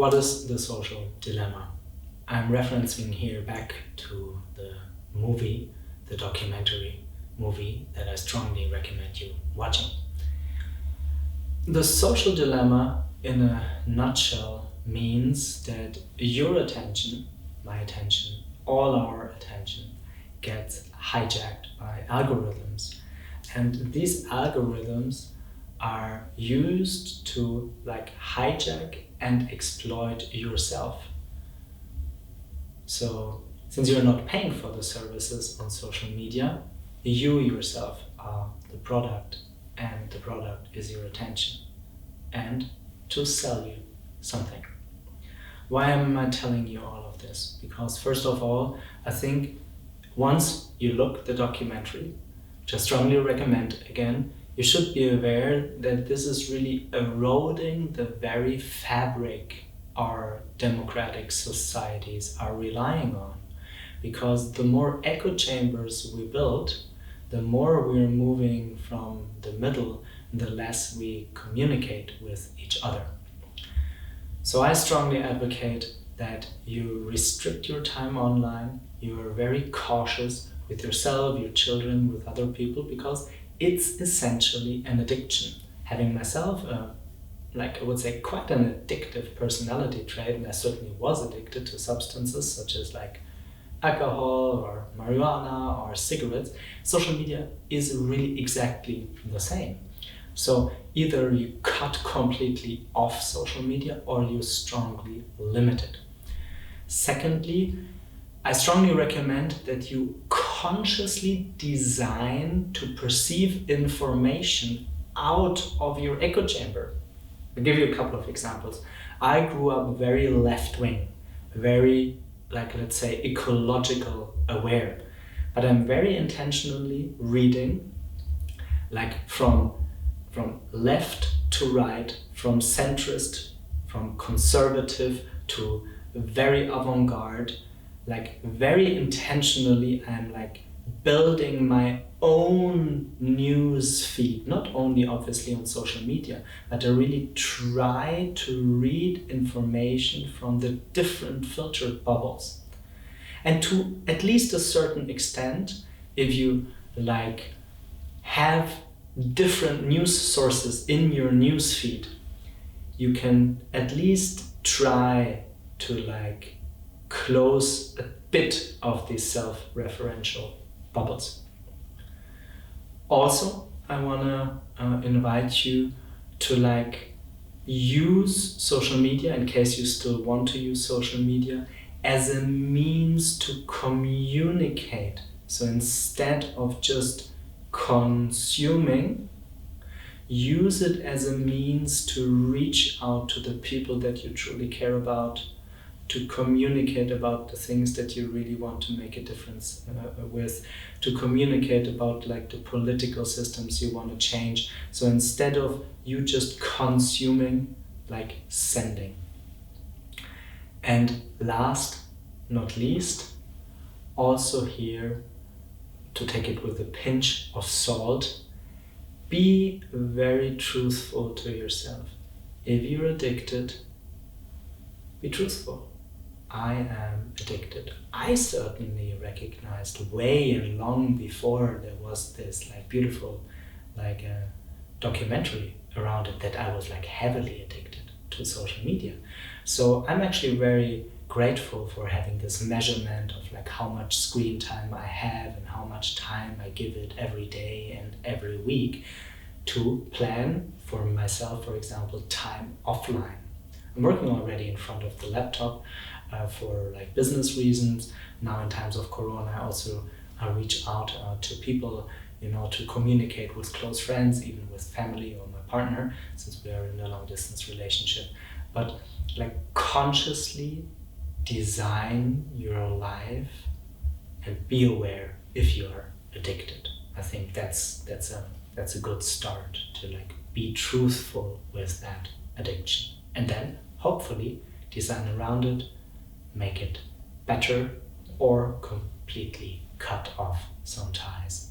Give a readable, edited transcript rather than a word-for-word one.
What is the social dilemma? I'm referencing here back to the movie, the documentary movie that I strongly recommend you watching. The social dilemma, in a nutshell, means that your attention, my attention, all our attention gets hijacked by algorithms. And these algorithms are used to hijack and exploit yourself. So since you're not paying for the services on social media, you yourself are the product, and the product is your attention, and to sell you something. Why am I telling you all of this? Because first of all, I think once you look the documentary, which I strongly recommend again, you should be aware that this is really eroding the very fabric our democratic societies are relying on. Because the more echo chambers we build, the more we're moving from the middle, the less we communicate with each other. So I strongly advocate that you restrict your time online, you are very cautious with yourself, your children, with other people, because it's essentially an addiction. Having myself, I would say, quite an addictive personality trait, and I certainly was addicted to substances such as alcohol or marijuana or cigarettes, social media is really exactly the same. So either you cut completely off social media or you strongly limit it. Secondly, I strongly recommend that you consciously design to perceive information out of your echo chamber. I'll give you a couple of examples. I grew up very left-wing, very, let's say, ecological aware. But I'm very intentionally reading, from left to right, from centrist, from conservative to very avant-garde. Very intentionally, I'm building my own news feed, not only obviously on social media, but I really try to read information from the different filtered bubbles. And to at least a certain extent, if you have different news sources in your news feed, you can at least try to close a bit of these self-referential bubbles. Also, I want to invite you to use social media, in case you still want to use social media, as a means to communicate. So instead of just consuming, use it as a means to reach out to the people that you truly care about, to communicate about the things that you really want to make a difference with, to communicate about the political systems you want to change. So instead of you just consuming, sending. And last, not least, also here, to take it with a pinch of salt, be very truthful to yourself. If you're addicted, be truthful. I am addicted. I certainly recognized way and long before there was this beautiful documentary around it that I was heavily addicted to social media. So I'm actually very grateful for having this measurement of how much screen time I have and how much time I give it every day and every week to plan for myself, for example, time offline. I'm working already in front of the laptop for business reasons. Now in times of Corona, I also reach out to people, to communicate with close friends, even with family or my partner, since we are in a long distance relationship. But consciously design your life and be aware if you are addicted. I think that's a good start to be truthful with that addiction, and then hopefully design around it, make it better, or completely cut off some ties.